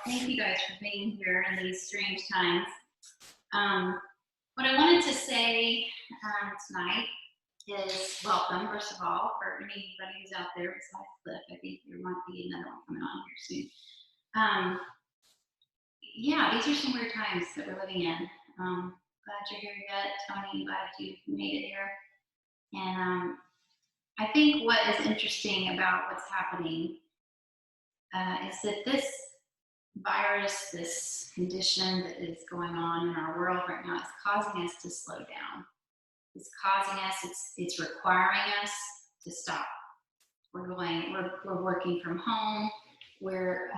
Thank you guys for being here in these strange times. What I wanted to say tonight is welcome, first of all, for anybody who's out there besides Cliff. I think there might be another one coming on here soon. Yeah, these are some weird times that we're living in. Glad you're here yet, Tony. Glad you made it here. And I think what is interesting about what's happening is that this virus, this condition that is going on in our world right now is causing us to slow down. It's causing us, it's requiring us to stop. We're working from home. We're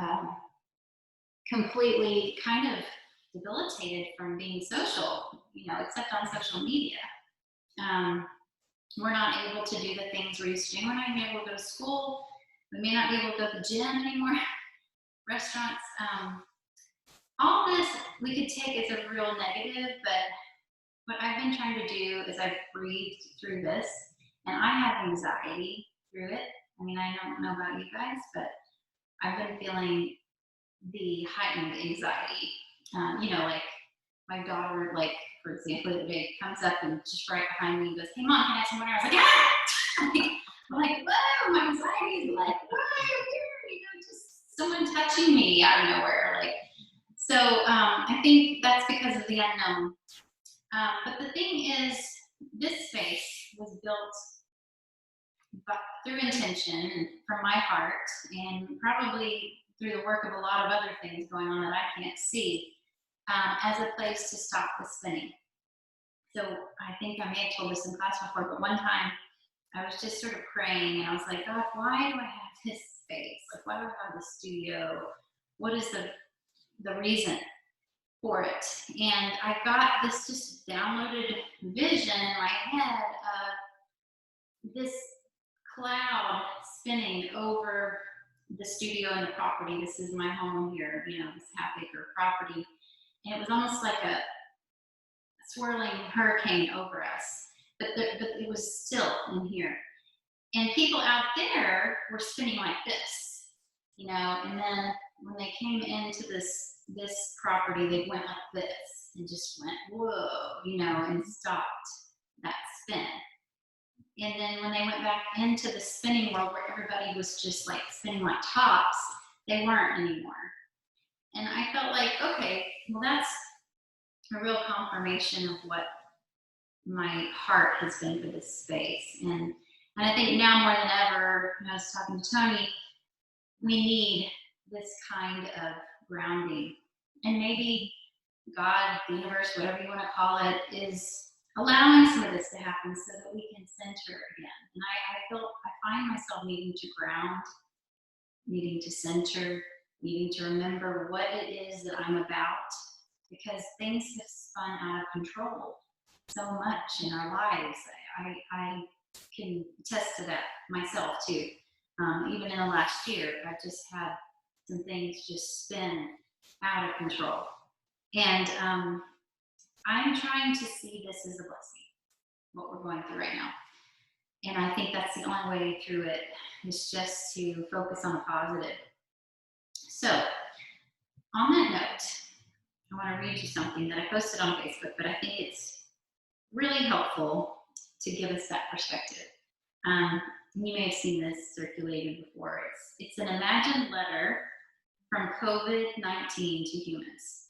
completely kind of debilitated from being social, except on social media. We're not able to do the things we're used to doing. We're not even able to go to school. We may not be able to go to the gym anymore. Restaurants. All this we could take as a real negative, but what I've been trying to do is I've breathed through this, and I have anxiety through it. I mean, I don't know about you guys, but I've been feeling the heightened anxiety. Like my daughter, for example, the other day comes up and just right behind me and goes, "Hey mom, can I have some water?" I was like, "Ah!" I'm like, whoa, my anxiety is like, whoa, just someone touching me out of nowhere. So I think that's because of the unknown. But the thing is, this space was built through intention and from my heart, and probably through the work of a lot of other things going on that I can't see, as a place to stop the spinning. So I think I may have told this in class before, but one time I was just sort of praying, and I was like, God, why do I have this space? Like, why do I have this studio? What is the reason for it? And I got this just downloaded vision in my head of this cloud spinning over the studio and the property. This is my home here, this half-acre property. And it was almost like a swirling hurricane over us, but it was still in here. And people out there were spinning like this, and then when they came into this property, they went like this and just went, whoa, and stopped that spin. And then when they went back into the spinning world where everybody was just like spinning like tops, they weren't anymore. And I felt like, okay, well, that's a real confirmation of what my heart has been for this space. And I think now more than ever, when I was talking to Tony, we need this kind of grounding. And maybe God, the universe, whatever you want to call it, is allowing some of this to happen so that we can center again. And I find myself needing to ground, needing to center, needing to remember what it is that I'm about, because things have spun out of control so much in our lives. I can attest to that myself too. Even in the last year, I've just had some things just spin out of control. And I'm trying to see this as a blessing, what we're going through right now. And I think that's the only way through it, is just to focus on the positive. So, on that note, I want to read you something that I posted on Facebook, but I think it's really helpful to give us that perspective. You may have seen this circulated before. It's an imagined letter from COVID-19 to humans.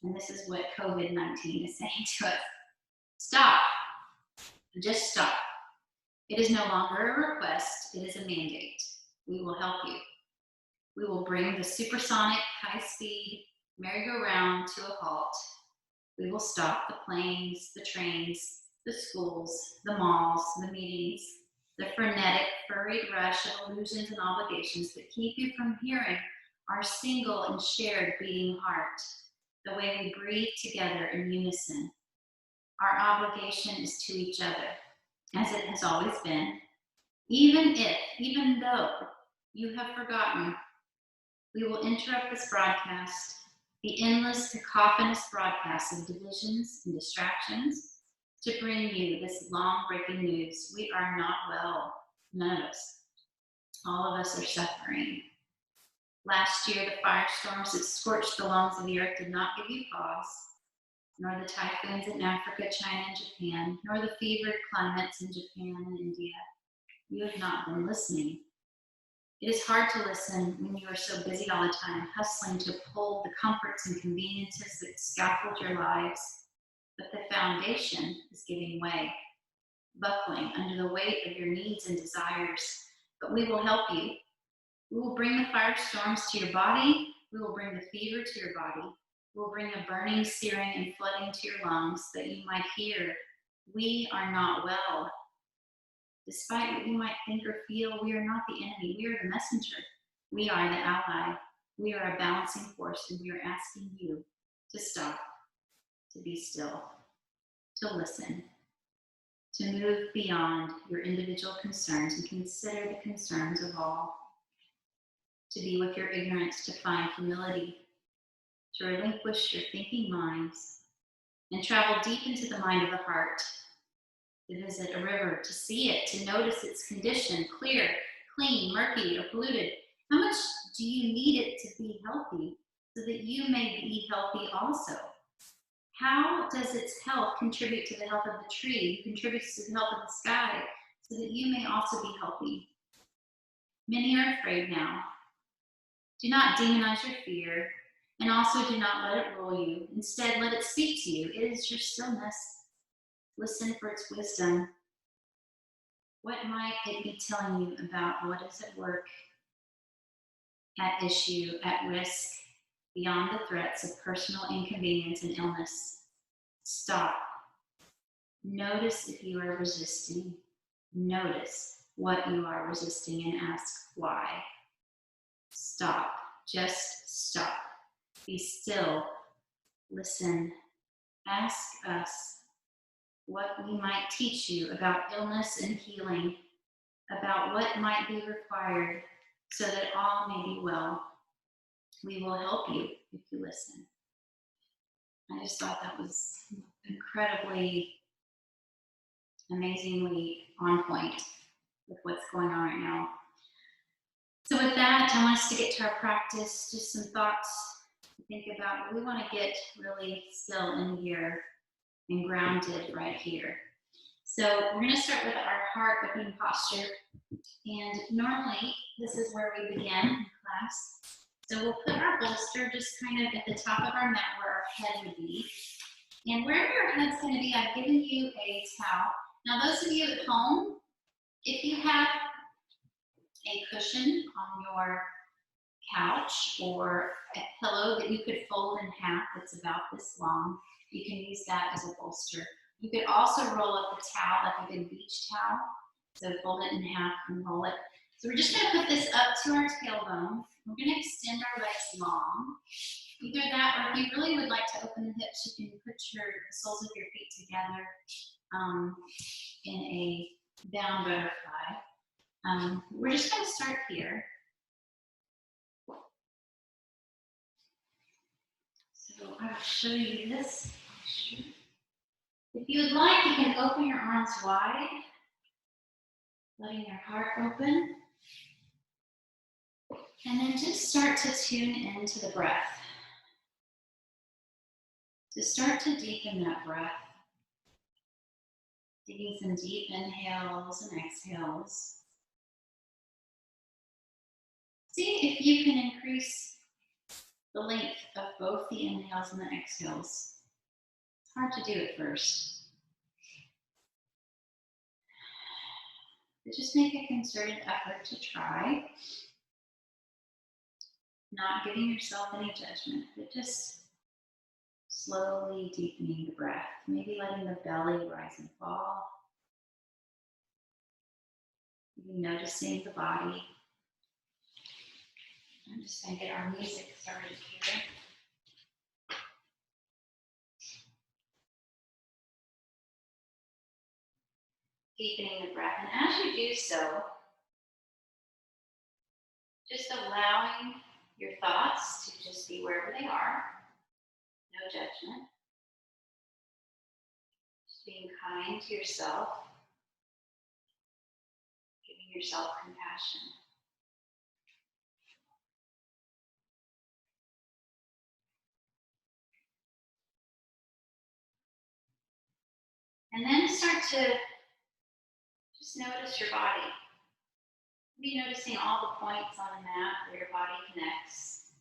And this is what COVID-19 is saying to us. Stop. Just stop. It is no longer a request. It is a mandate. We will help you. We will bring the supersonic, high-speed merry-go-round to a halt. We will stop the planes, the trains, the schools, the malls, the meetings, the frenetic, furried rush of illusions and obligations that keep you from hearing our single and shared beating heart, the way we breathe together in unison. Our obligation is to each other, as it has always been, even though you have forgotten. We will interrupt this broadcast, the endless cacophonous broadcast of divisions and distractions, to bring you this long breaking news. We are not well, none of us. All of us are suffering. Last year, the firestorms that scorched the lungs of the earth did not give you pause, nor the typhoons in Africa, China, and Japan, nor the fevered climates in Japan and India. You have not been listening. It is hard to listen when you are so busy all the time, hustling to uphold the comforts and conveniences that scaffold your lives. But the foundation is giving way, buckling under the weight of your needs and desires. But we will help you. We will bring the firestorms to your body. We will bring the fever to your body. We will bring a burning, searing, and flooding to your lungs that you might hear, we are not well. Despite what you might think or feel, we are not the enemy. We are the messenger. We are the ally. We are a balancing force, and we are asking you to stop, to be still, to listen, to move beyond your individual concerns and consider the concerns of all, to be with your ignorance, to find humility, to relinquish your thinking minds, and travel deep into the mind of the heart, to visit a river, to see it, to notice its condition, clear, clean, murky, or polluted. How much do you need it to be healthy so that you may be healthy also? How does its health contribute to the health of the tree? It contributes to the health of the sky so that you may also be healthy. Many are afraid now. Do not demonize your fear, and also do not let it rule you. Instead, let it speak to you. It is your stillness. Listen for its wisdom. What might it be telling you about what is at work, at issue, at risk, beyond the threats of personal inconvenience and illness? Stop. Notice if you are resisting. Notice what you are resisting and ask why. Stop. Just stop. Be still. Listen. Ask us what we might teach you about illness and healing, about what might be required so that all may be well. We will help you if you listen. I just thought that was incredibly, amazingly on point with what's going on right now. So with that, I want us to get to our practice, just some thoughts to think about. We want to get really still in here and grounded right here. So we're going to start with our heart opening posture. And normally, this is where we begin in class. So we'll put our bolster just kind of at the top of our mat where our head would be. And wherever your head's going to be, I've given you a towel. Now, those of you at home, if you have a cushion on your couch or a pillow that you could fold in half that's about this long, you can use that as a bolster. You could also roll up the towel like a big beach towel. So fold it in half and roll it. So we're just going to put this up to our tailbone. We're going to extend our legs long. Either that, or if you really would like to open the hips, you can put the soles of your feet together in a down butterfly. We're just going to start here. So I will show you this posture. If you would like, you can open your arms wide, letting your heart open. And then just start to tune into the breath. To start to deepen that breath. Taking some deep inhales and exhales. See if you can increase the length of both the inhales and the exhales. It's hard to do at first. But just make a concerted effort to try. Not giving yourself any judgment, but just slowly deepening the breath. Maybe letting the belly rise and fall. Maybe noticing the body. I'm just going to get our music started here. Deepening the breath. And as you do so, just allowing your thoughts to just be wherever they are. No judgment. Just being kind to yourself. Giving yourself compassion. And then start to just notice your body. Be noticing all the points on the mat where your body connects.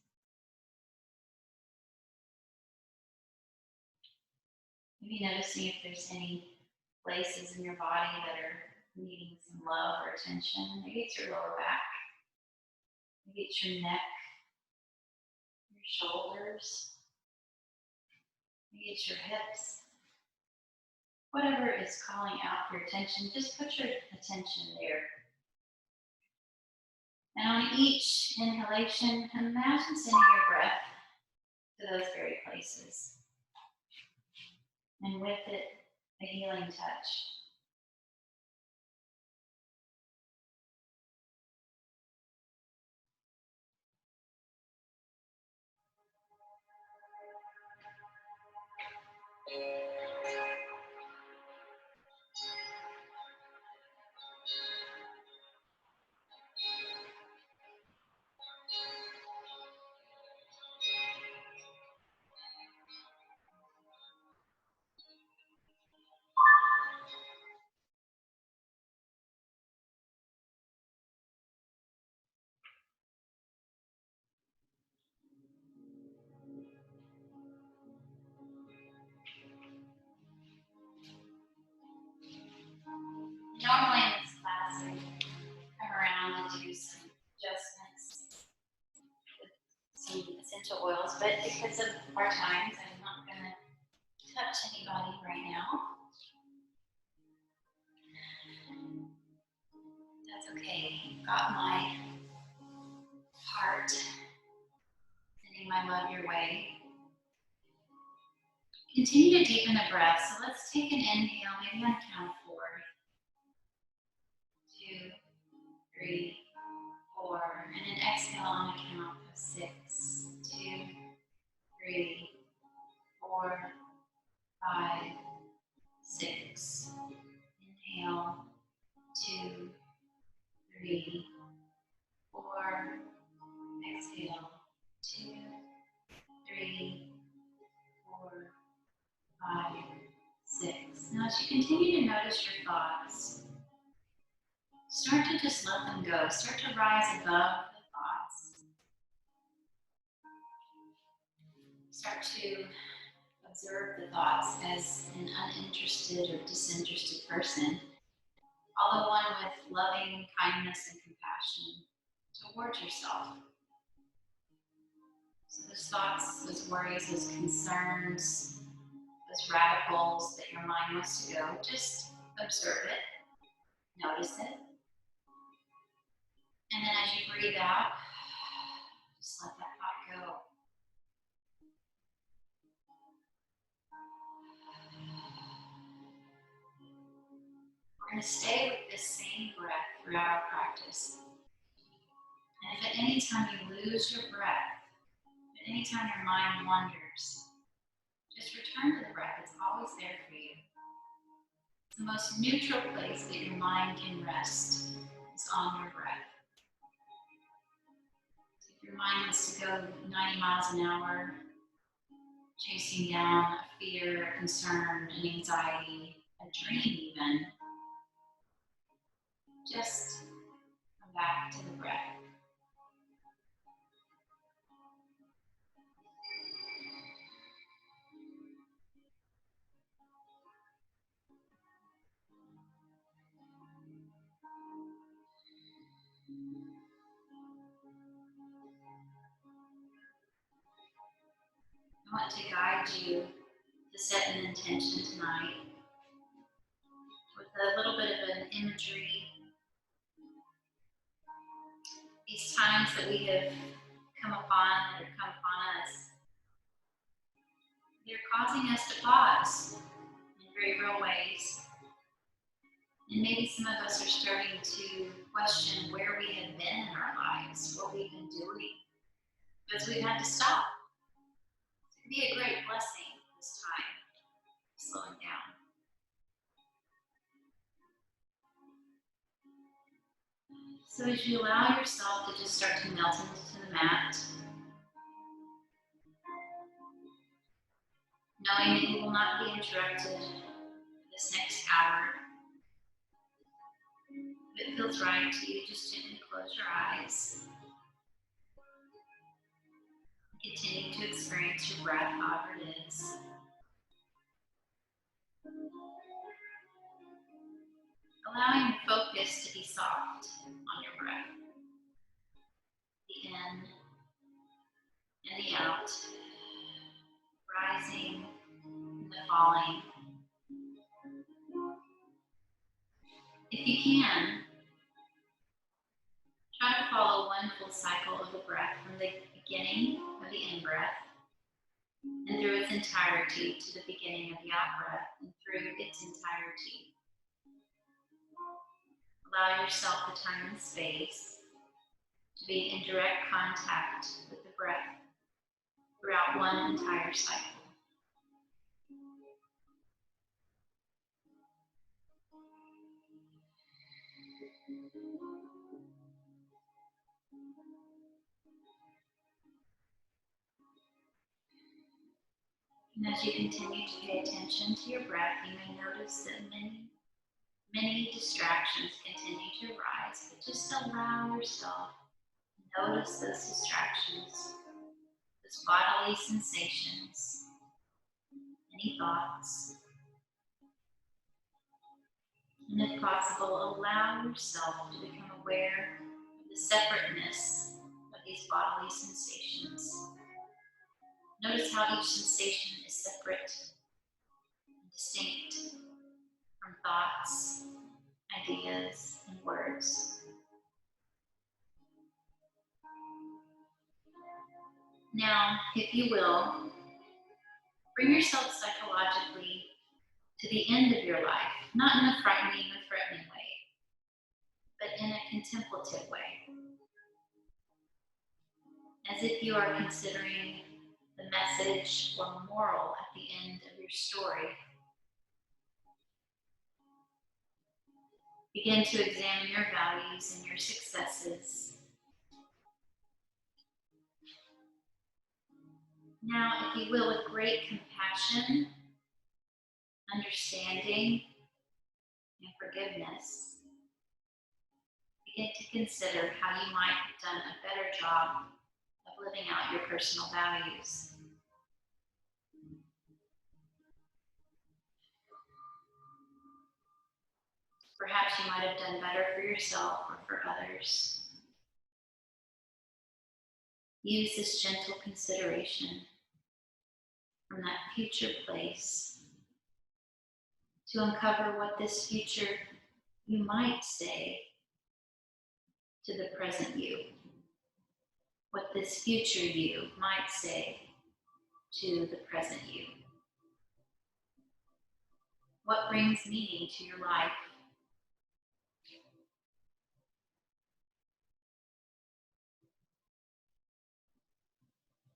Maybe noticing if there's any places in your body that are needing some love or attention. Maybe it's your lower back. Maybe it's your neck, your shoulders. Maybe it's your hips. Whatever is calling out for your attention, just put your attention there. And on each inhalation, imagine sending your breath to those very places. And with it, a healing touch. Normally in this class, I come around and do some adjustments with some essential oils, but because of our times, I'm not going to touch anybody right now. That's okay. Got my heart sending my love your way. Continue to deepen the breath. So let's take an inhale, maybe on count of 4. 2, 3, 4. And an exhale on a count of 6. 2, 3, 4, 5, 6. Inhale. 2, 3, 4. Exhale. 2, 3, 4, 5, 6. Now as you continue to notice your thoughts, start to just let them go. Start to rise above the thoughts. Start to observe the thoughts as an uninterested or disinterested person, although one with loving kindness and compassion towards yourself. So those thoughts, those worries, those concerns, those rabbit holes that your mind wants to go, just observe it, notice it. And then as you breathe out, just let that thought go. We're going to stay with this same breath throughout our practice. And if at any time you lose your breath, at any time your mind wanders, just return to the breath. It's always there for you. It's the most neutral place that your mind can rest is on your breath. So if your mind wants to go 90 miles an hour, chasing down a fear, a concern, an anxiety, a dream even, just come back to the breath. I want to guide you to set an intention tonight with a little bit of an imagery. These times that we have come upon, that have come upon us, they're causing us to pause in very real ways. And maybe some of us are starting to question where we have been in our lives, what we've been doing, because we've had to stop. It could be a great blessing this time, slowing down. So as you allow yourself to just start to melt into the mat, knowing that you will not be interrupted this next hour. If it feels right to you, just gently close your eyes. Continue to experience your breath, however it is. Allowing your focus to be soft on your breath. The in and the out. Rising and the falling. If you can, try to follow one full cycle of the breath from the beginning of the in-breath and through its entirety to the beginning of the out-breath and through its entirety. Allow yourself the time and space to be in direct contact with the breath throughout one entire cycle. And as you continue to pay attention to your breath, you may notice that many distractions continue to arise, but just allow yourself to notice those distractions, those bodily sensations, any thoughts, and if possible, allow yourself to become aware of the separateness of these bodily sensations. Notice how each sensation is separate and distinct from thoughts, ideas, and words. Now, if you will, bring yourself psychologically to the end of your life, not in a frightening or threatening way, but in a contemplative way. As if you are considering the message or moral at the end of your story. Begin to examine your values and your successes. Now, if you will, with great compassion, understanding, and forgiveness, begin to consider how you might have done a better job of living out your personal values. Perhaps you might have done better for yourself or for others. Use this gentle consideration from that future place to uncover what this future you might say to the present you. What this future you might say to the present you. What brings meaning to your life?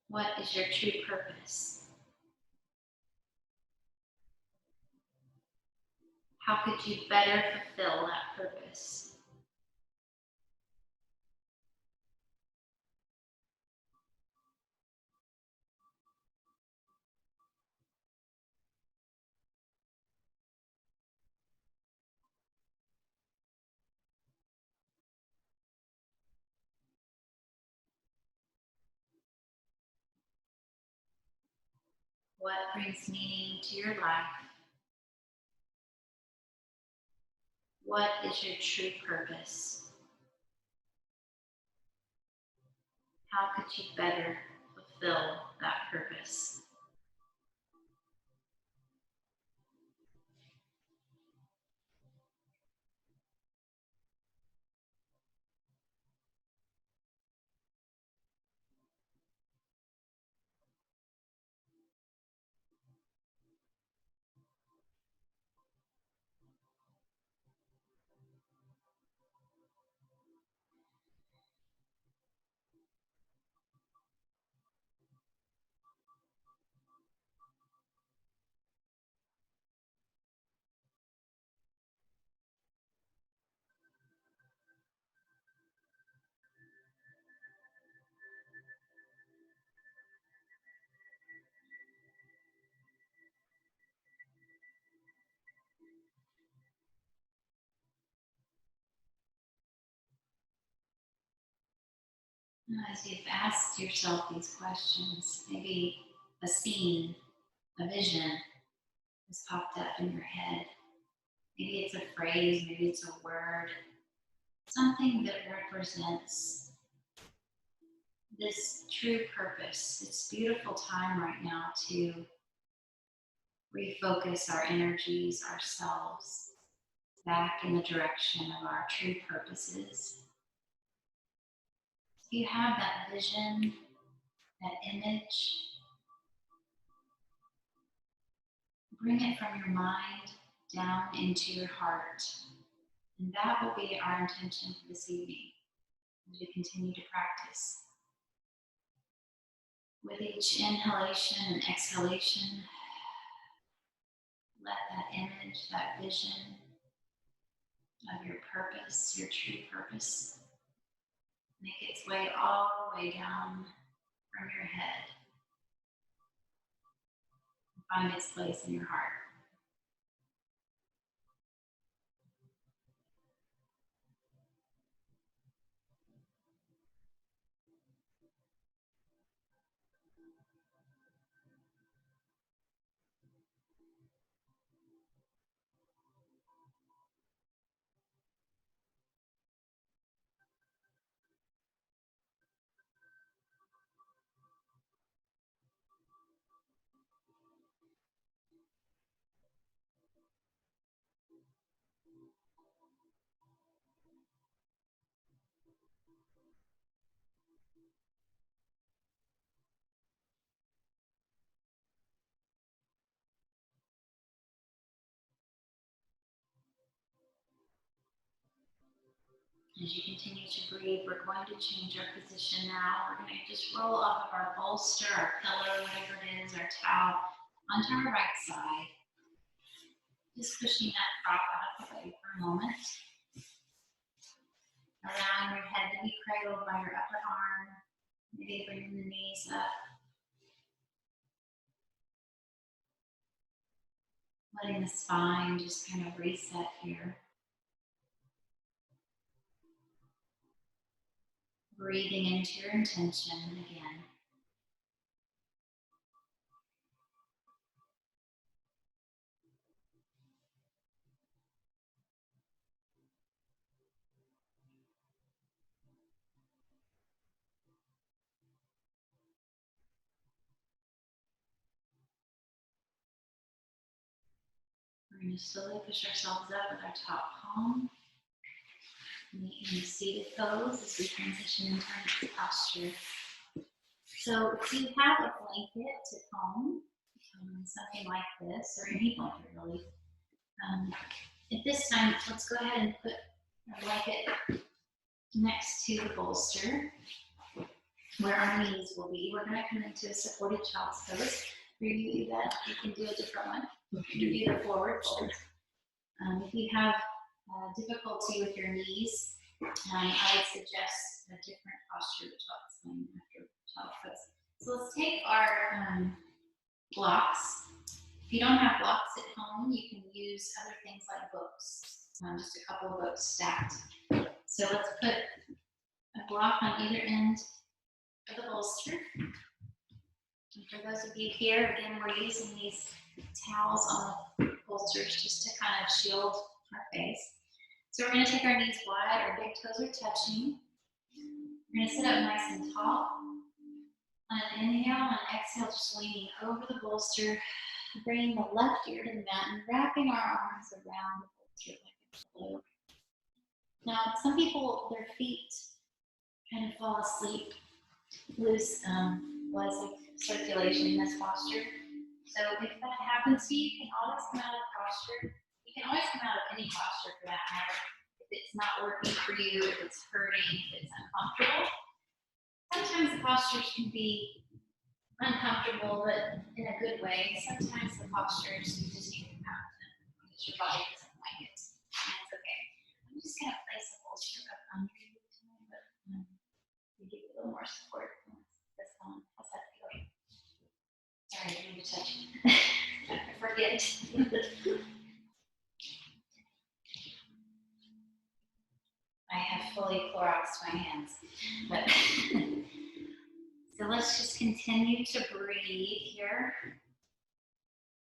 What is your true purpose? How could you better fulfill that purpose? What brings meaning to your life? What is your true purpose? How could you better fulfill that purpose? As you've asked yourself these questions, maybe a scene, a vision has popped up in your head. Maybe it's a phrase, maybe it's a word, something that represents this true purpose. It's a beautiful time right now to refocus our energies, ourselves, back in the direction of our true purposes. If you have that vision, that image, bring it from your mind down into your heart. And that will be our intention for this evening as we continue to practice. With each inhalation and exhalation, let that image, that vision of your purpose, your true purpose, make its way all the way down from your head and find its place in your heart. As you continue to breathe, we're going to change our position now. We're going to just roll off of our bolster, our pillow, whatever it is, our towel, onto our right side. Just pushing that prop out of the way for a moment. Allowing your head to be cradled by your upper arm. Maybe bringing the knees up. Letting the spine just kind of reset here. Breathing into your intention again. We're going to slowly push ourselves up with our top palm. Making seated pose as we transition into our next posture. So if you have a blanket at home, something like this, or any blanket really, at this time, let's go ahead and put our blanket next to the bolster where our knees will be. We're going to come into a supported child's pose. For you to do that, you can do a different one. You can do the forward fold. If you have difficulty with your knees, I would suggest a different posture, which I'll explain after child pose. So let's take our blocks. If you don't have blocks at home, you can use other things like books, just a couple of books stacked. So let's put a block on either end of the bolster. And for those of you here, again, we're using these towels on the bolsters just to kind of shield our face. So we're going to take our knees wide, our big toes are touching. We're going to sit up nice and tall. On an inhale, and exhale, just leaning over the bolster, bringing the left ear to the mat and wrapping our arms around the bolster like a pillow. Now, some people, their feet kind of fall asleep, lose circulation in this posture. So if that happens to you, you can always come out of posture. You can always come out of any posture for that matter. If it's not working for you, if it's hurting, if it's uncomfortable. Sometimes the postures can be uncomfortable, but in a good way. Sometimes the postures you just need to come out of them because your body doesn't like it. And it's okay. I'm just going to place the bolster up under you tonight, but to give you a little more support. How's that feel? Sorry, I didn't mean to touch you. I forget. I have fully Cloroxed my hands, but let's just continue to breathe here.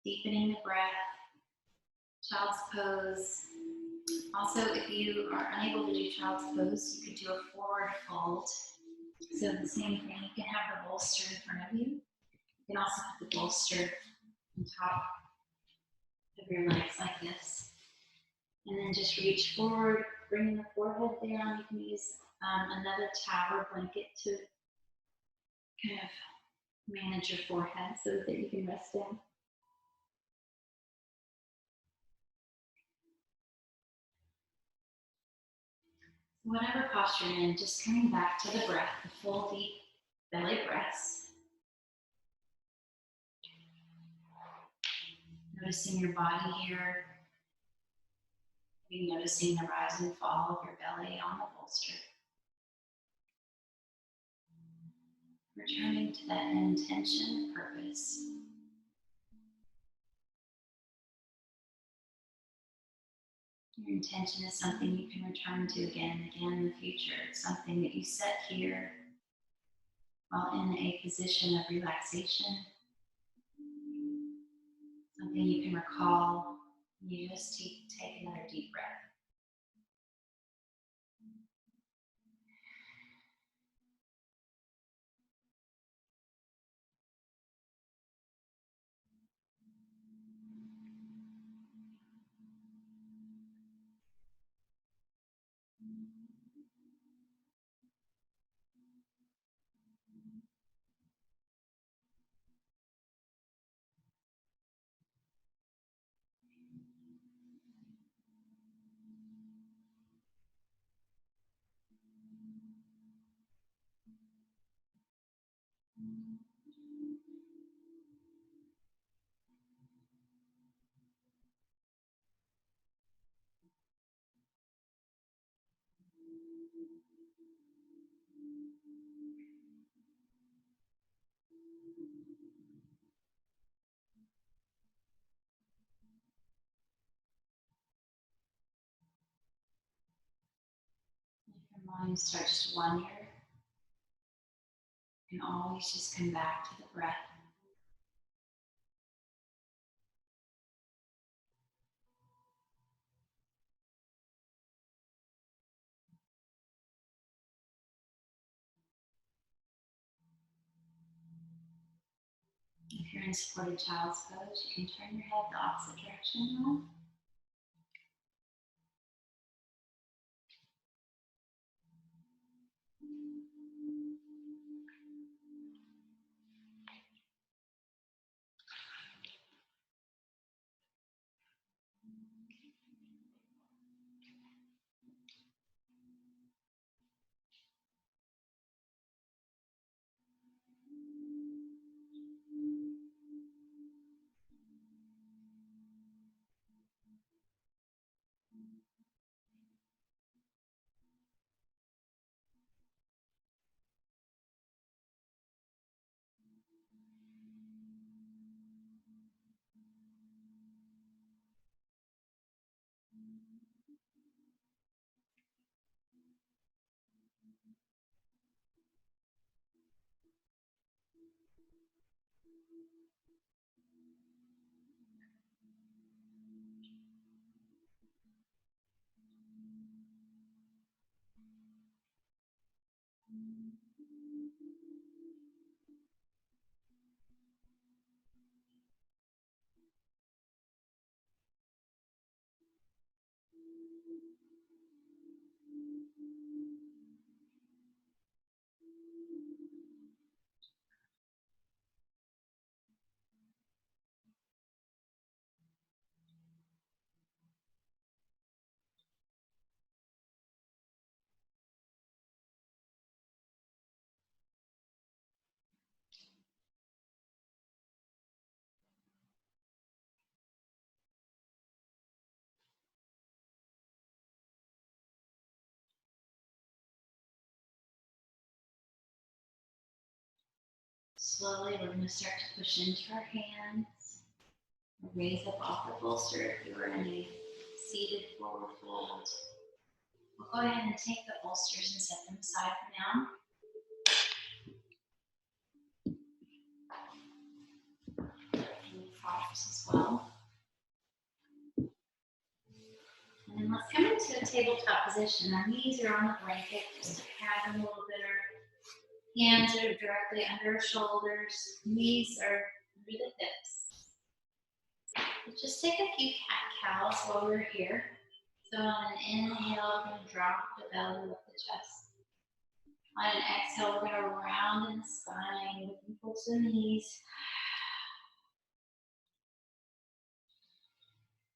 Deepening the breath. Child's pose. Also, if you are unable to do child's pose, you could do a forward fold. So the same thing, you can have the bolster in front of you. You can also put the bolster on top of your legs like this. And then just reach forward, bringing the forehead down. You can use another towel or blanket to kind of manage your forehead so that you can rest down. Whatever posture you're in, just coming back to the breath, the full deep belly breaths. Noticing your body here. Maybe noticing the rise and fall of your belly on the bolster. Returning to that intention, purpose. Your intention is something you can return to again and again in the future. It's something that you set here while in a position of relaxation. Something you can recall. You just take another deep breath. If your mind starts to wander, you can always just come back to the breath. If you're in supported child's pose, you can turn your head the opposite direction now. Slowly, we're going to start to push into our hands. Raise up off the bolster if you were in a seated forward fold. We'll go ahead and take the bolsters and set them aside for now. as well. And then let's come into a tabletop position. Our knees are on the blanket, just to pad them a little bit. Our hands are directly under our shoulders. Knees are under the hips. We'll just take a few cat-cows while we're here. So on an inhale, we're going to drop the belly, lift the chest. On an exhale, we're going to round in the spine, looking towards the knees.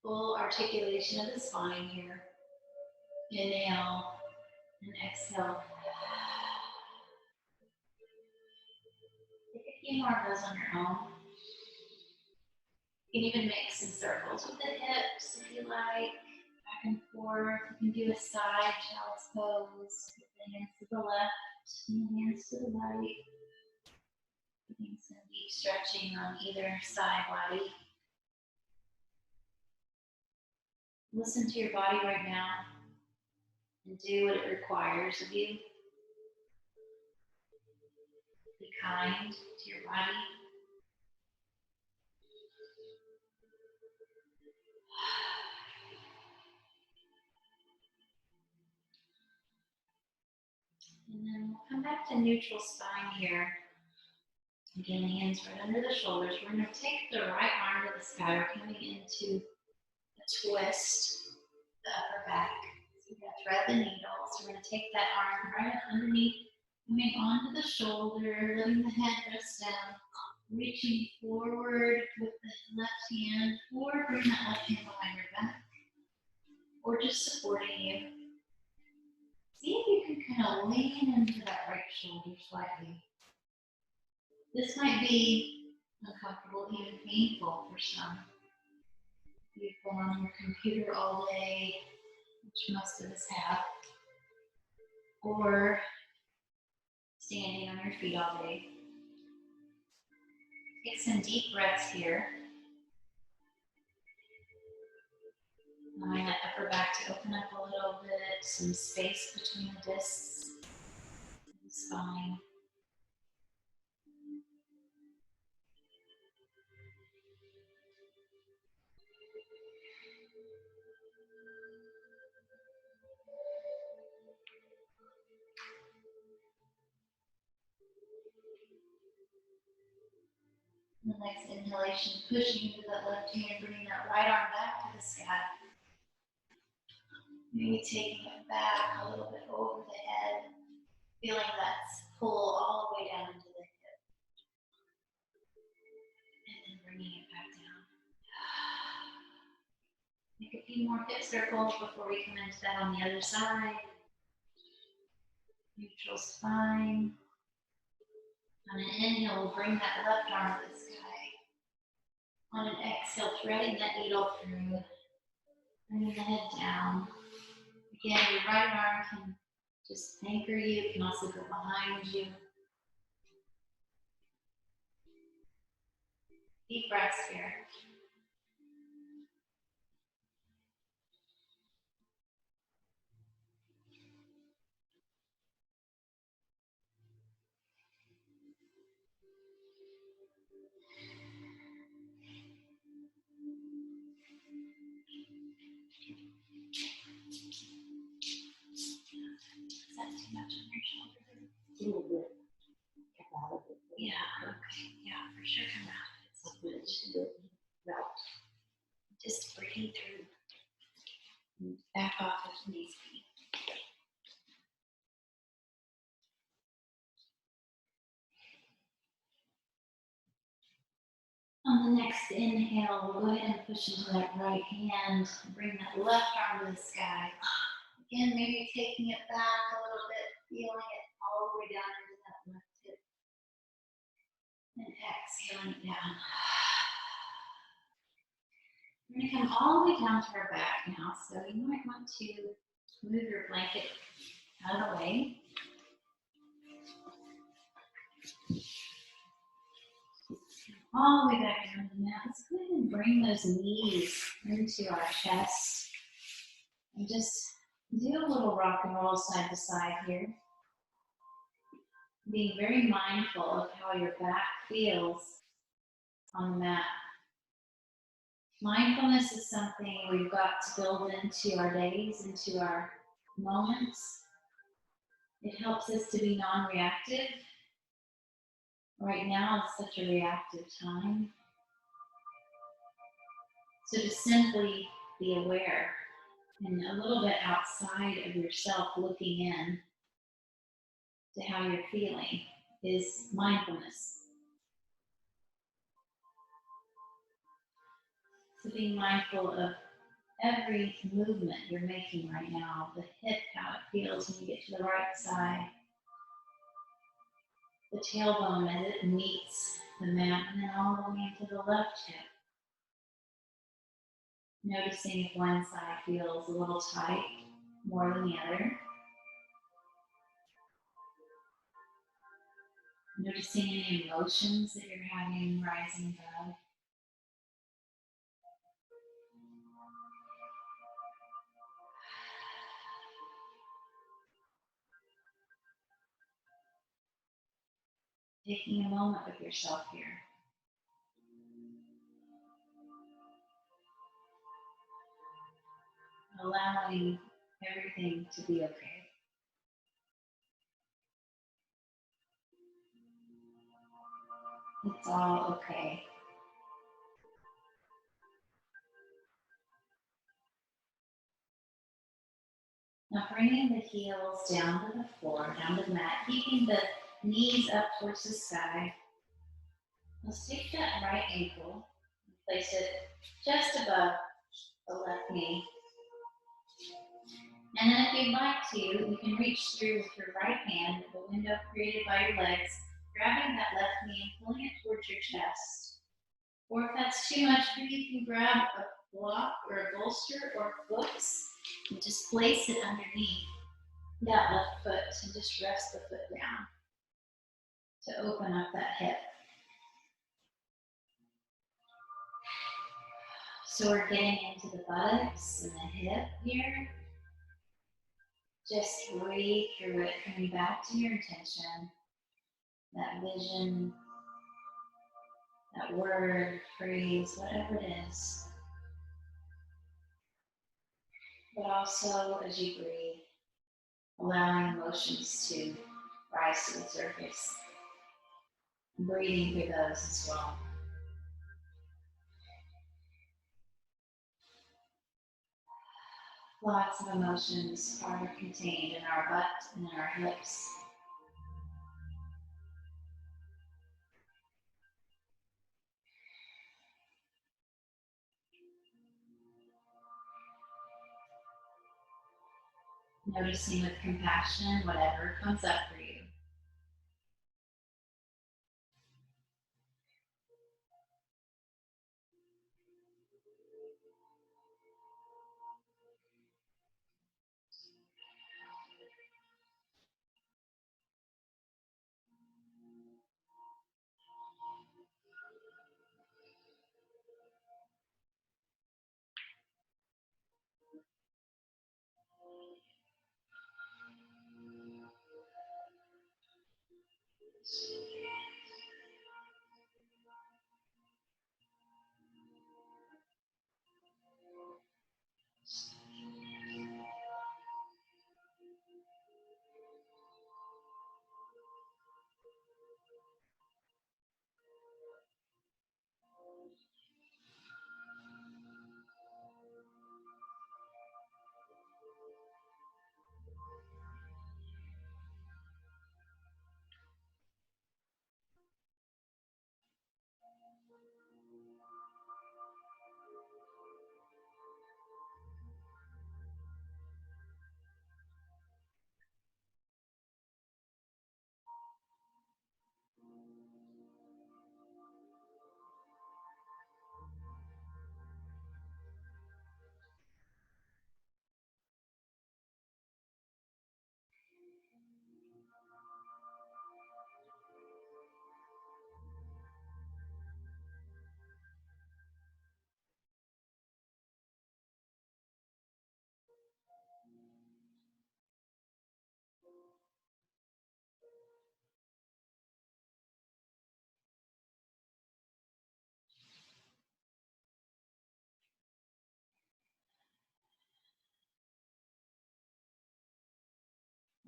Full articulation of the spine here. Inhale and exhale. Take a few more of those on your own. You can even make some circles with the hips if you like. Back and forth. You can do a side child's pose. With the hands to the left and the hands to the right. Getting some deep stretching on either side body. Listen to your body right now and do what it requires of you. Be kind to your body. And then we'll come back to neutral spine here. Again, hands right under the shoulders. We're going to take the right arm to the sky. We're coming into a twist, the upper back. So we're going to thread the needle. So we're going to take that arm right up underneath, coming onto the shoulder, letting the head rest down, reaching forward with the left hand, or bring that left hand behind your back, or just supporting you. See if you can kind of lean into that right shoulder slightly. This might be uncomfortable, even painful for some. You've been on your computer all day, which most of us have, or standing on your feet all day. Take some deep breaths here. Allowing that upper back to open up a little bit, some space between the discs and the spine. The next inhalation, pushing into that left hand, bringing that right arm back to the sky. Maybe taking it back a little bit over the head, feeling that pull all the way down into the hip. And then bringing it back down. Make a few more hip circles before we come into that on the other side. Neutral spine. On an inhale, we'll bring that left arm to the sky. On an exhale, threading that needle through, bringing the head down. Again, your right arm can just anchor you. It can also go behind you. Deep breaths here. Is that too much on your shoulder? A little bit. Come out of it. Yeah, okay. Yeah, for sure come out of it. So much. Right. Just breathe through. Back off if needs be. On the next inhale, we'll go ahead and push into that right hand. Bring that left arm to the sky. Again, maybe taking it back a little bit, feeling it all the way down into that left hip. And exhaling it down. We're going to come all the way down to our back now. So you might want to move your blanket out of the way. All the way back down to the mat. Let's go ahead and bring those knees into our chest. And just do a little rock and roll side to side here. Being very mindful of how your back feels on the mat. Mindfulness is something we've got to build into our days, into our moments. It helps us to be non-reactive. Right now is such a reactive time. So to simply be aware and a little bit outside of yourself, looking in to how you're feeling, is mindfulness. So being mindful of every movement you're making right now, the hip, how it feels when you get to the right side, the tailbone as it meets the mat, and then all the way into the left hip. Noticing if one side feels a little tight more than the other. Noticing any emotions that you're having rising above. Taking a moment with yourself here. Allowing everything to be okay. It's all okay. Now bringing the heels down to the floor, down to the mat, keeping the knees up towards the sky. Let's take that right ankle and place it just above the left knee. And then if you'd like to, you can reach through with your right hand, the window created by your legs, grabbing that left knee and pulling it towards your chest. Or if that's too much for you, you can grab a block or a bolster or books and just place it underneath that left foot and just rest the foot down to open up that hip. So we're getting into the buttocks and the hip here. Just breathe through it, coming back to your intention, that vision, that word, phrase, whatever it is. But also, as you breathe, allowing emotions to rise to the surface. Breathing through those as well. Lots of emotions are contained in our butt and in our hips. Noticing with compassion whatever comes up for you.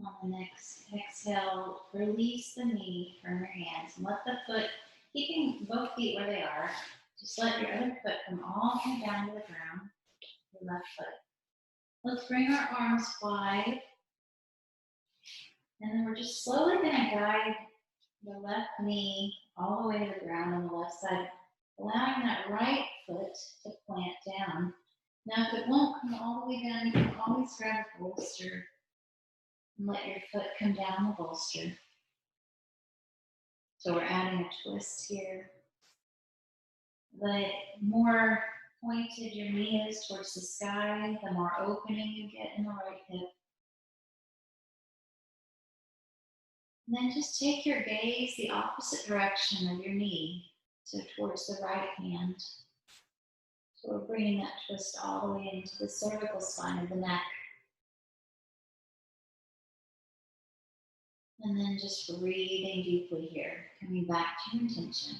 On the next exhale, release the knee from your hands and let the foot, keeping both feet where they are, just let your other foot come all the way down to the ground, your left foot. Let's bring our arms wide, and then we're just slowly going to guide the left knee all the way to the ground on the left side, allowing that right foot to plant down. Now, if it won't come all the way down, you can always grab a bolster and let your foot come down the bolster. So we're adding a twist here. The more pointed your knee is towards the sky, the more opening you get in the right hip. And then just take your gaze the opposite direction of your knee, so towards the right hand. So we're bringing that twist all the way into the cervical spine of the neck. And then just breathing deeply here, coming back to your intention.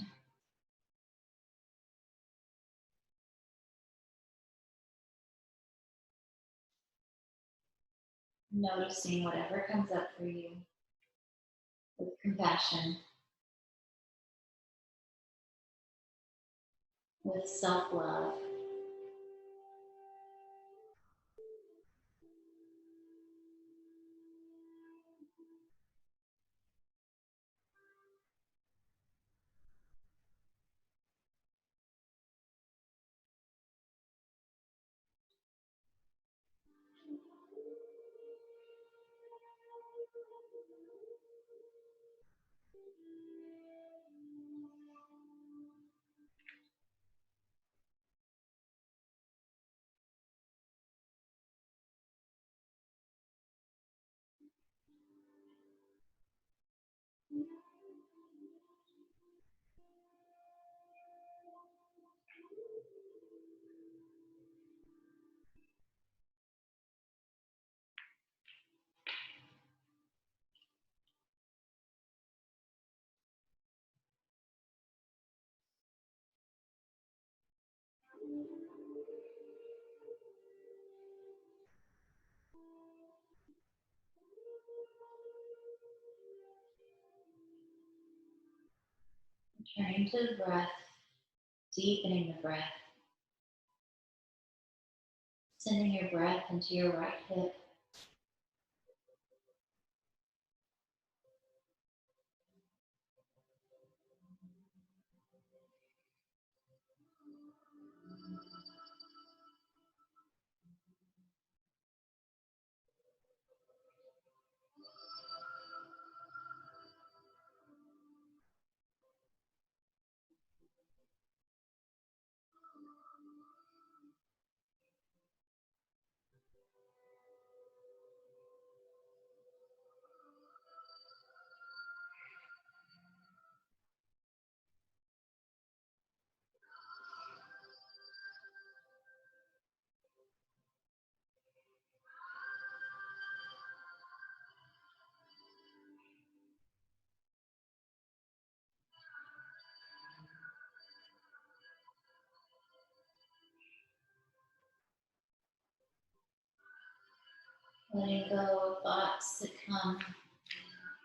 Noticing whatever comes up for you with compassion, with self-love. Turning to the breath, deepening the breath. Sending your breath into your right hip. Letting go of thoughts that come,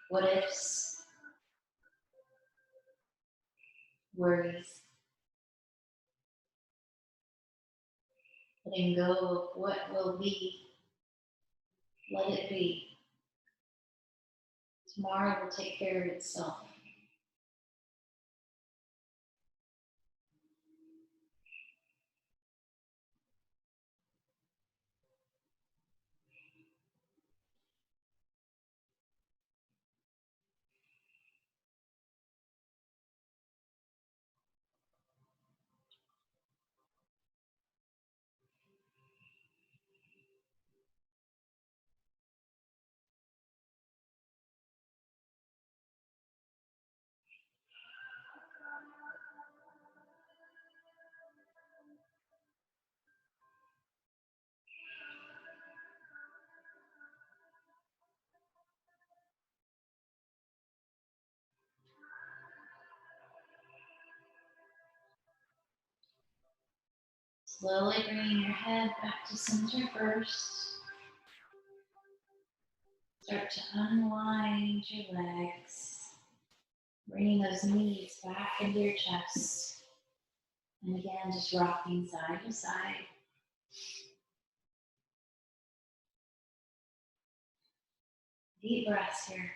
what ifs, worries. Letting go of what will be. Let it be. Tomorrow will take care of itself. Slowly bringing your head back to center first. Start to unwind your legs, bringing those knees back into your chest. And again, just rocking side to side. Deep breaths here.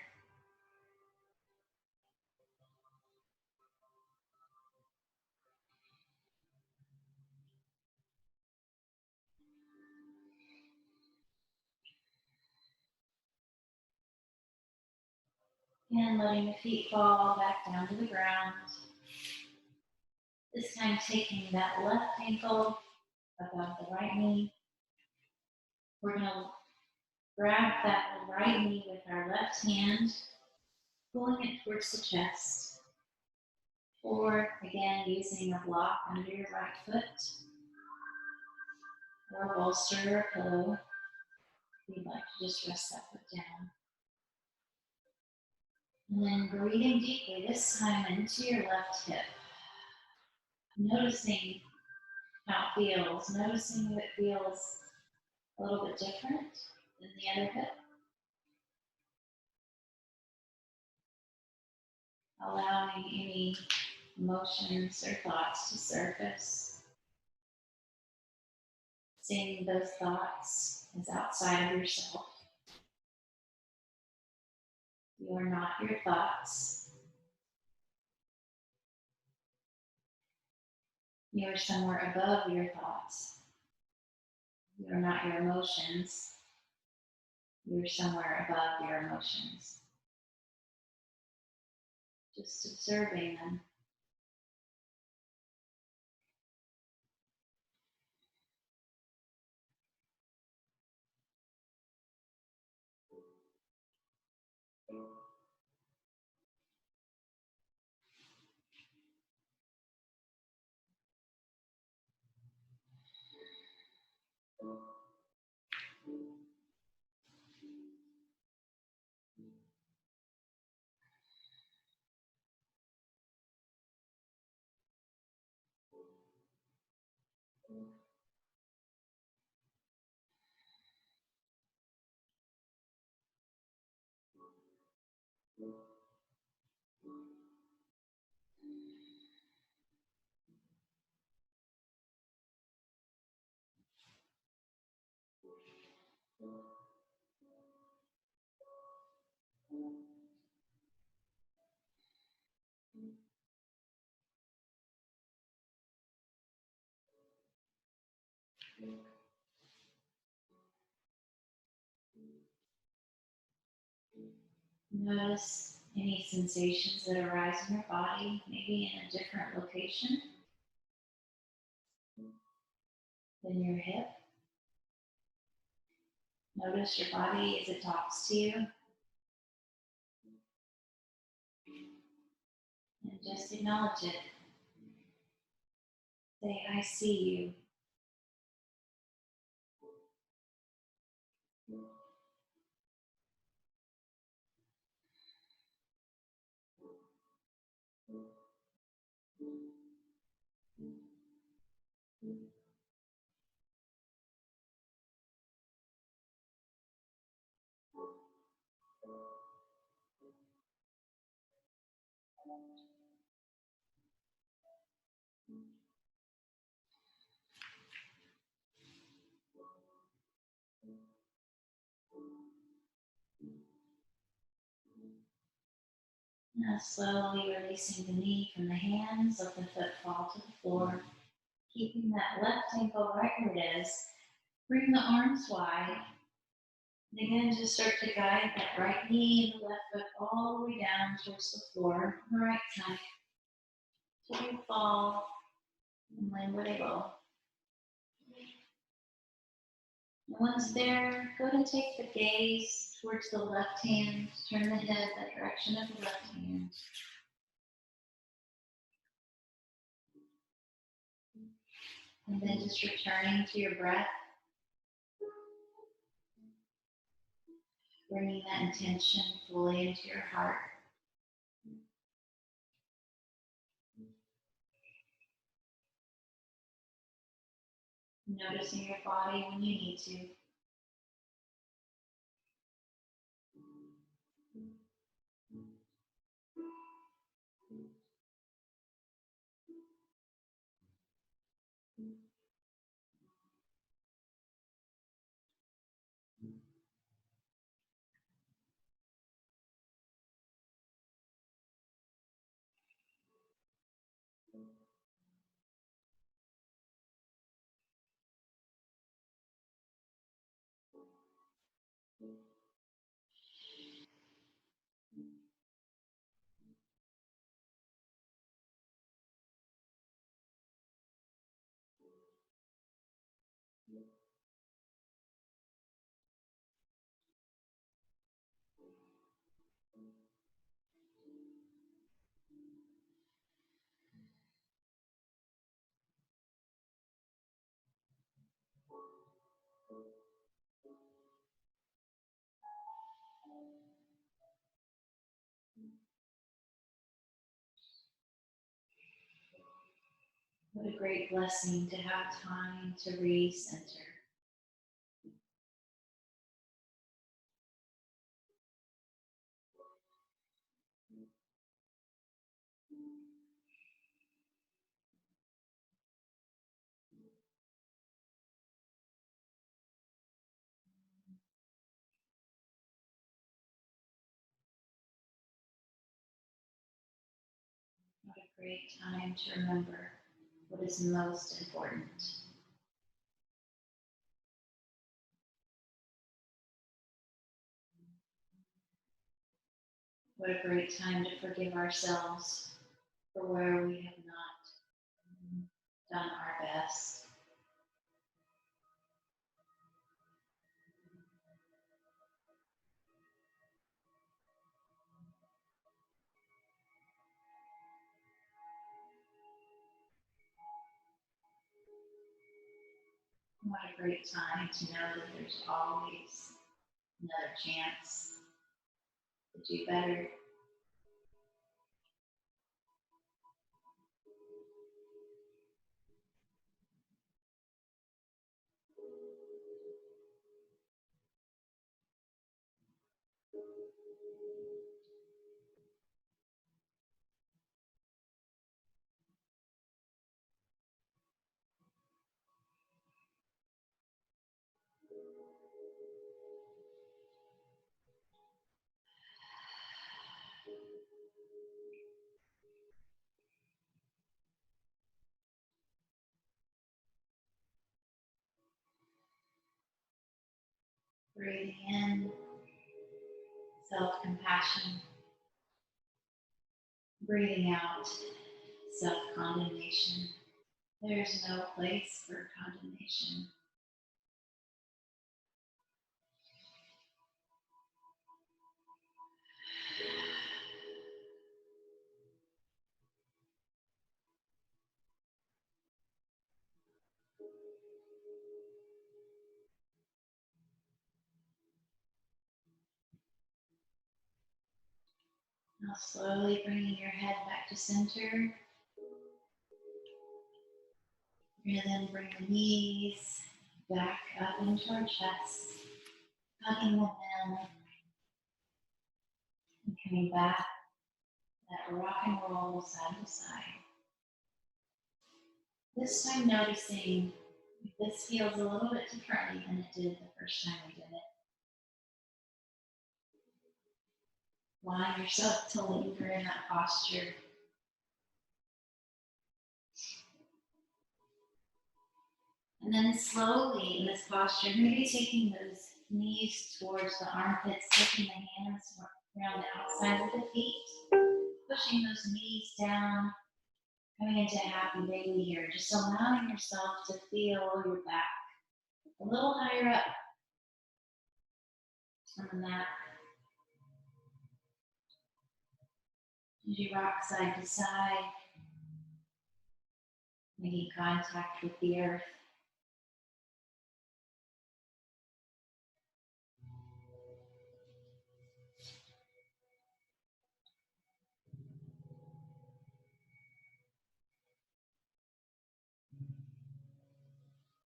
And letting the feet fall back down to the ground. This time taking that left ankle above the right knee. We're going to grab that right knee with our left hand, pulling it towards the chest. Or again, using a block under your right foot, or a bolster or a pillow. If you'd like to just rest that foot down. And then breathing deeply, this time into your left hip. Noticing how it feels, noticing if it feels a little bit different than the other hip. Allowing any emotions or thoughts to surface. Seeing those thoughts as outside of yourself. You are not your thoughts. You are somewhere above your thoughts. You are not your emotions. You are somewhere above your emotions. Just observing them. Notice any sensations that arise in your body, maybe in a different location than your hip. Notice your body as it talks to you. And just acknowledge it. Say, I see you. Now slowly releasing the knee from the hands, let the foot fall to the floor. Keeping that left ankle right where it is. Bring the arms wide. And again, just start to guide that right knee and the left foot all the way down towards the floor on the right side. Till you fall and land where they go. And once there, go ahead and take the gaze towards the left hand. Turn the head that direction of the left hand. And then just returning to your breath. Bringing that intention fully into your heart. Noticing your body when you need to. What a great blessing to have time to recenter. What a great time to remember what is most important. What a great time to forgive ourselves for where we have not done our best. What a great time to know that there's always another chance to do better. Breathing in self-compassion. Breathing out self-condemnation. There's no place for condemnation. Now slowly bringing your head back to center. You're going to then bring the knees back up into our chest, hugging them in, and coming back, that rock and roll side to side. This time noticing if this feels a little bit differently than it did the first time we did it. Allowing yourself to linger in that posture. And then slowly in this posture, maybe taking those knees towards the armpits, taking the hands around the outside of the feet, pushing those knees down, coming into a happy baby here, just allowing yourself to feel your back a little higher up on the mat. As you rock side to side, making contact with the earth.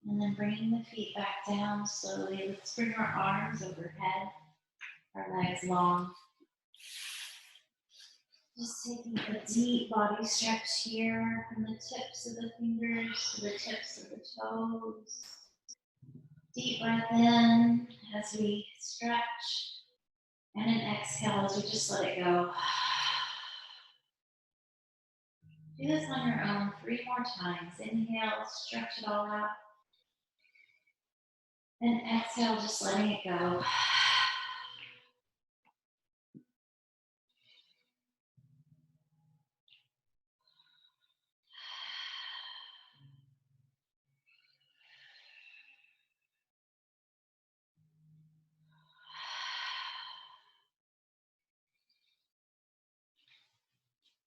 And then bringing the feet back down slowly. Let's bring our arms overhead, our legs long. Just taking a deep body stretch here from the tips of the fingers to the tips of the toes. Deep breath in as we stretch. And an exhale as we just let it go. Do this on your own 3 more times. Inhale, stretch it all out. And exhale, just letting it go.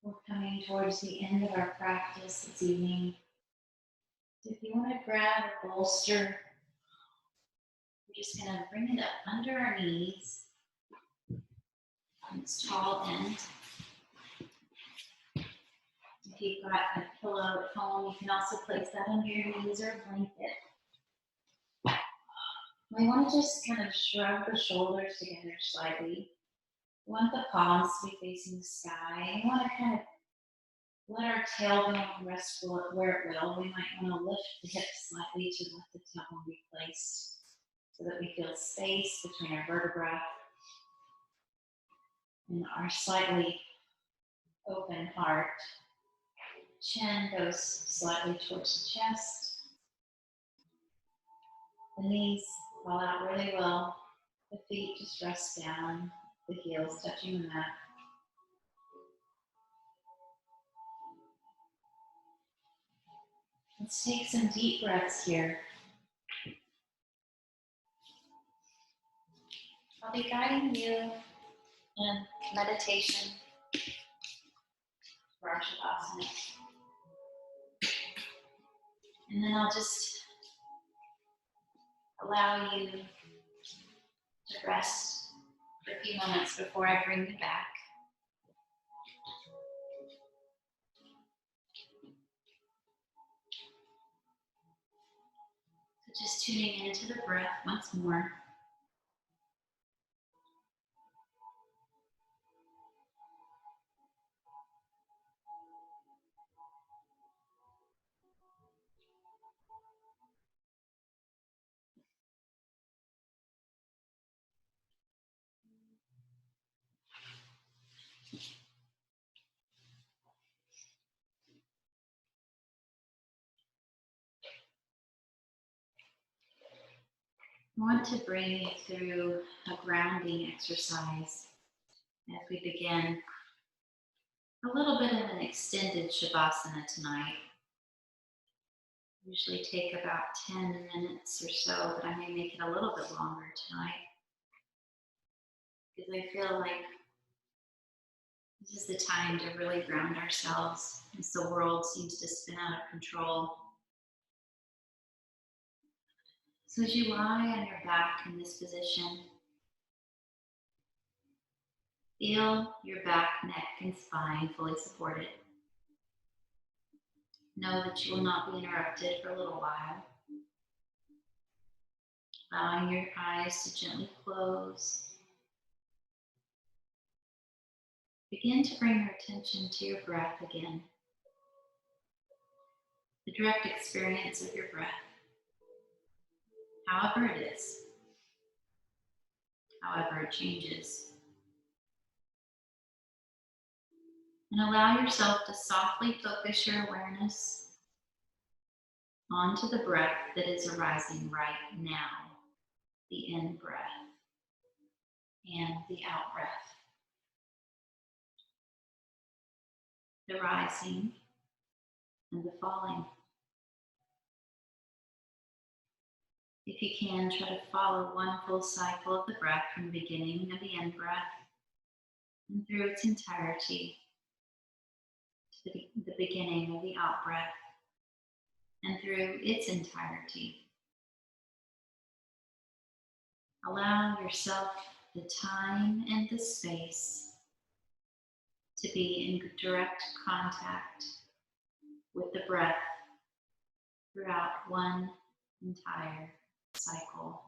We're coming towards the end of our practice this evening. If you want to grab a bolster, we're just going to bring it up under our knees on its tall end. If you've got a pillow at home, you can also place that under your knees or a blanket. We want to just kind of shrug the shoulders together slightly. We want the palms to be facing the sky. We want to kind of let our tailbone rest where it will. We might want to lift the hips slightly to let the tailbone be placed so that we feel space between our vertebrae and our slightly open heart. Chin goes slightly towards the chest. The knees fall out where they will. The feet just rest down, the heels touching the mat. Let's take some deep breaths here. I'll be guiding you in meditation for our Shavasana. And then I'll just allow you to rest for a few moments before I bring you back. So just tuning into the breath once more. I want to bring you through a grounding exercise as we begin. A little bit of an extended Shavasana tonight. Usually take about 10 minutes or so, but I may make it a little bit longer tonight because I feel like this is the time to really ground ourselves as the world seems to spin out of control. So as you lie on your back in this position, feel your back, neck, and spine fully supported. Know that you will not be interrupted for a little while. Allowing your eyes to gently close. Begin to bring your attention to your breath again. The direct experience of your breath. However it is. However it changes. And allow yourself to softly focus your awareness onto the breath that is arising right now. The in breath and the out breath. The rising and the falling. If you can, try to follow one full cycle of the breath from the beginning of the in breath and through its entirety to the beginning of the out breath and through its entirety. Allow yourself the time and the space to be in direct contact with the breath throughout one entire cycle.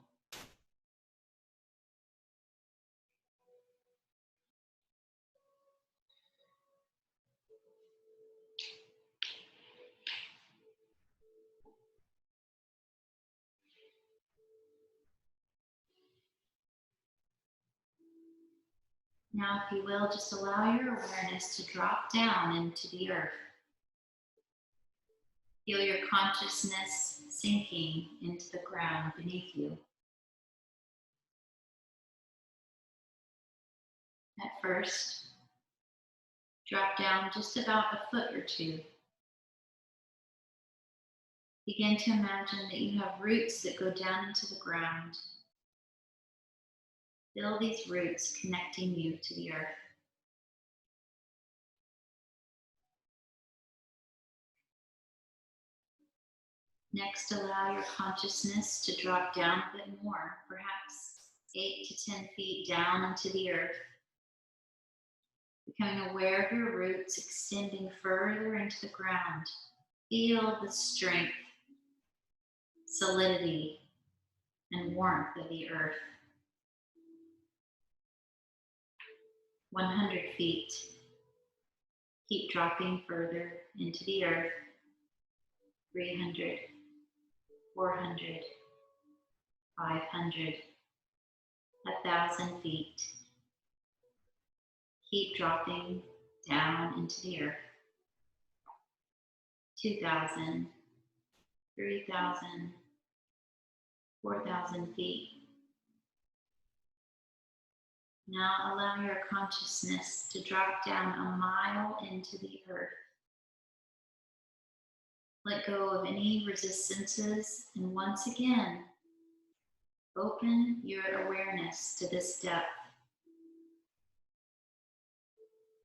Now, if you will, just allow your awareness to drop down into the earth. Feel your consciousness sinking into the ground beneath you. At first, drop down just about a foot or two. Begin to imagine that you have roots that go down into the ground. Feel these roots connecting you to the earth. Next, allow your consciousness to drop down a bit more, perhaps 8 to 10 feet down into the earth. becoming aware of your roots extending further into the ground. Feel the strength, solidity, and warmth of the earth. 100 feet. Keep dropping further into the earth. 300, 400, 500, 1,000 feet. Keep dropping down into the earth. 2,000, 3,000, 4,000 feet. Now allow your consciousness to drop down a mile into the earth. Let go of any resistances, and once again, open your awareness to this depth.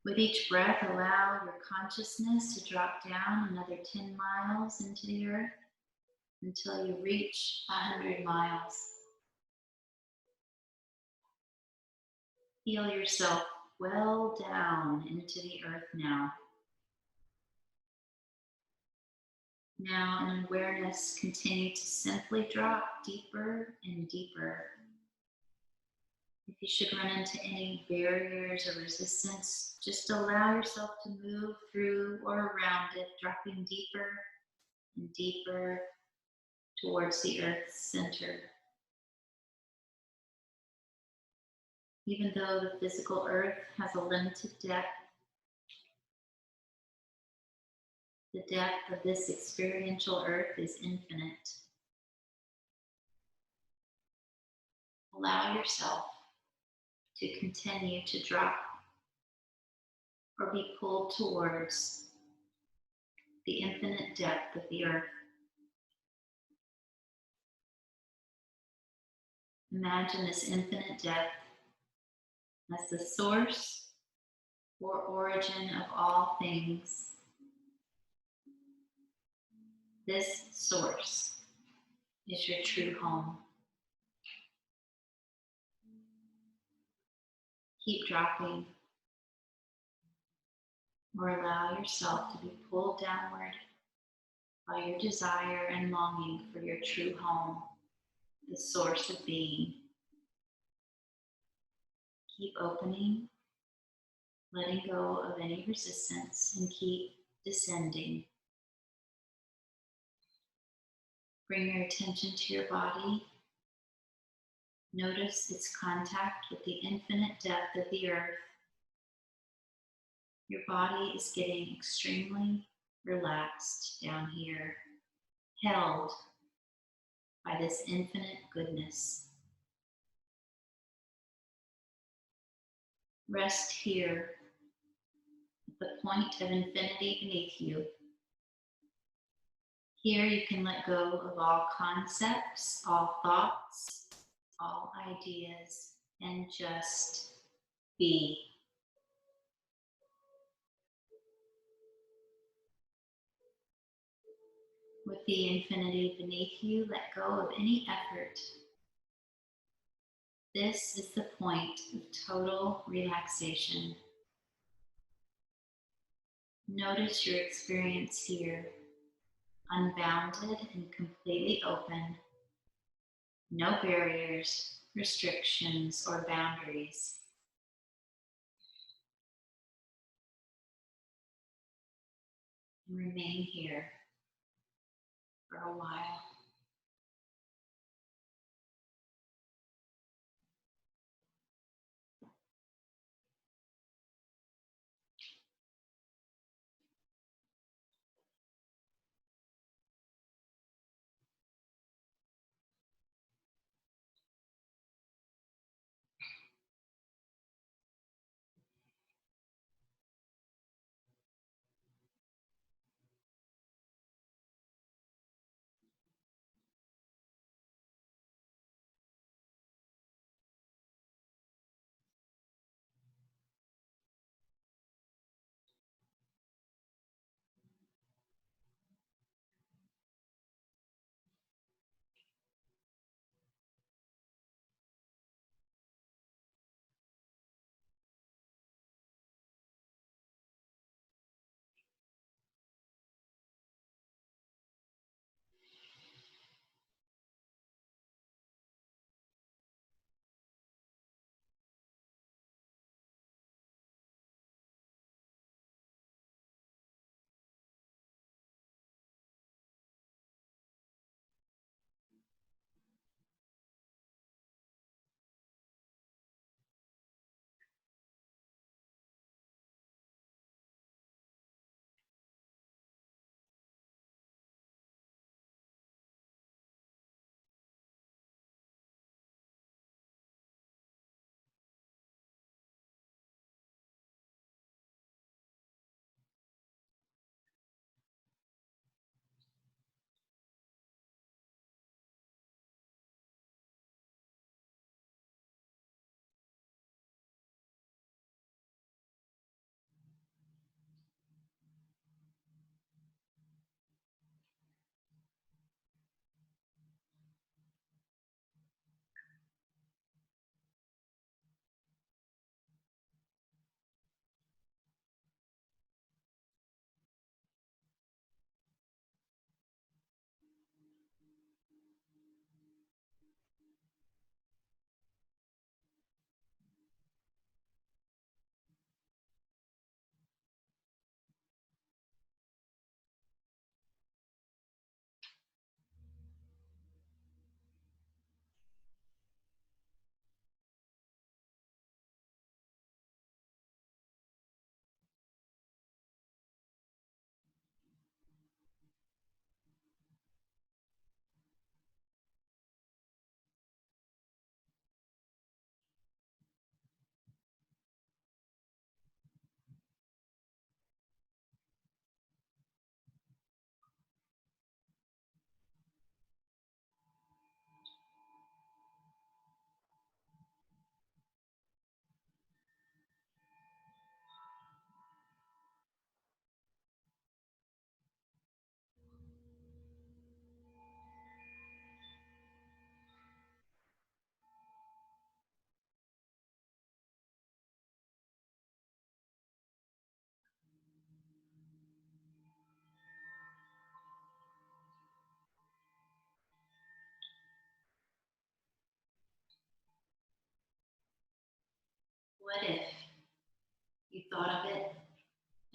With each breath, allow your consciousness to drop down another 10 miles into the earth until you reach 100 miles. Feel yourself well down into the earth now. Now in awareness, continue to simply drop deeper and deeper. If you should run into any barriers or resistance, just allow yourself to move through or around it, dropping deeper and deeper towards the earth's center. Even though the physical earth has a limited depth, the depth of this experiential earth is infinite. Allow yourself to continue to drop or be pulled towards the infinite depth of the earth. Imagine this infinite depth as the source or origin of all things. This source is your true home. Keep dropping, or allow yourself to be pulled downward by your desire and longing for your true home, the source of being. Keep opening, letting go of any resistance, and keep descending. Bring your attention to your body. Notice its contact with the infinite depth of the earth. Your body is getting extremely relaxed down here, held by this infinite goodness. Rest here at the point of infinity beneath you. Here you can let go of all concepts, all thoughts, all ideas, and just be. With the infinity beneath you, let go of any effort. This is the point of total relaxation. Notice your experience here, unbounded and completely open. No barriers, restrictions, or boundaries. And remain here for a while. What if you thought of it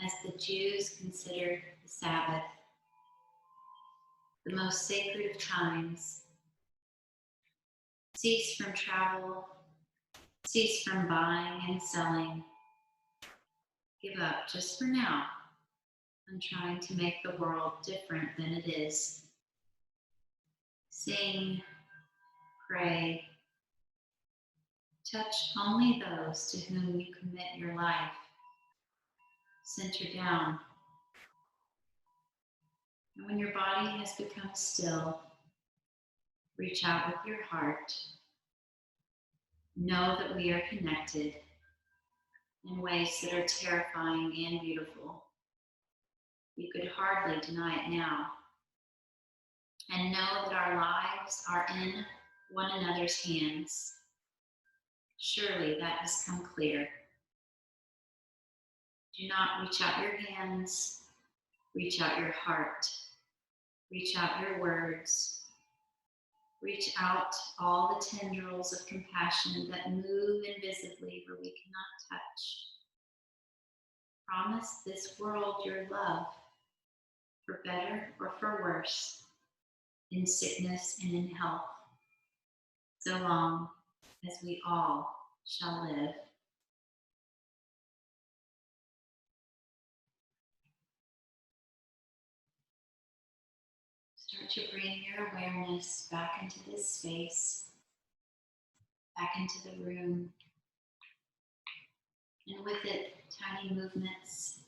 as the Jews considered the Sabbath, the most sacred of times? Cease from travel, cease from buying and selling. Give up just for now on trying to make the world different than it is. Sing, pray, touch only those to whom you commit your life. Center down. And when your body has become still, reach out with your heart. Know that we are connected in ways that are terrifying and beautiful. You could hardly deny it now. And know that our lives are in one another's hands. Surely that has come clear. Do not reach out your hands, reach out your heart, reach out your words, reach out all the tendrils of compassion that move invisibly where we cannot touch. Promise this world your love, for better or for worse, in sickness and in health, so long as we all shall live. Start to bring your awareness back into this space, back into the room, and with it, tiny movements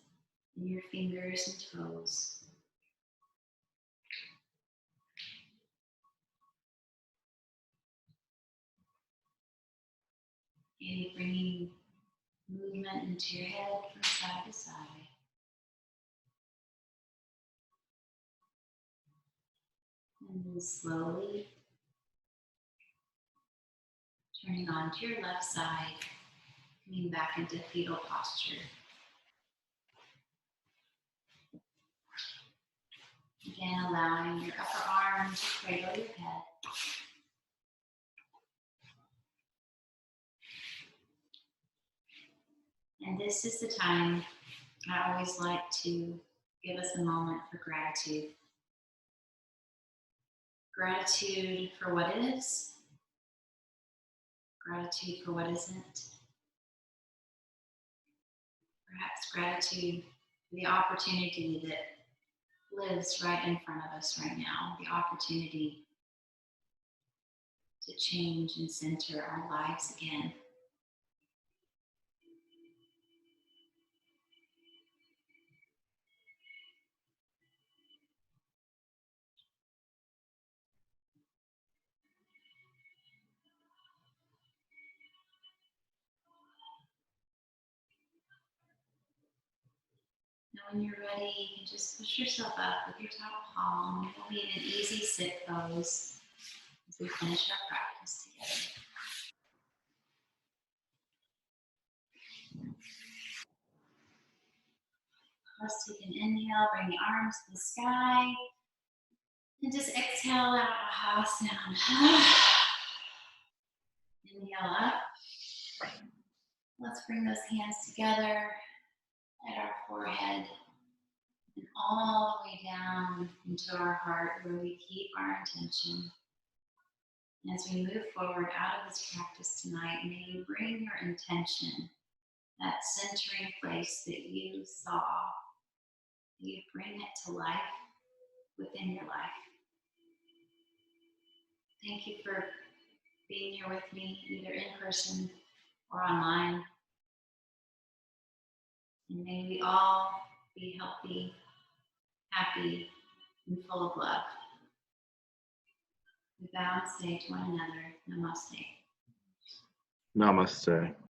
in your fingers and toes. Maybe bringing movement into your head from side to side. And then slowly turning onto your left side, coming back into fetal posture. Again, allowing your upper arm to cradle your head. And this is the time I always like to give us a moment for gratitude. Gratitude for what is, gratitude for what isn't. Perhaps gratitude for the opportunity that lives right in front of us right now, the opportunity to change and center our lives again. Now when you're ready, you can just push yourself up with your top palm. We'll be in an easy sit pose as we finish our practice together. Let's take an inhale, bring the arms to the sky. And just exhale out a ha sound. Inhale up. Let's bring those hands together at our forehead and all the way down into our heart where we keep our intention. And as we move forward out of this practice tonight, may you bring your intention, that centering place that you saw, you bring it to life within your life. Thank you for being here with me, either in person or online. And may we all be healthy, happy, and full of love. We bow and say to one another, Namaste. Namaste.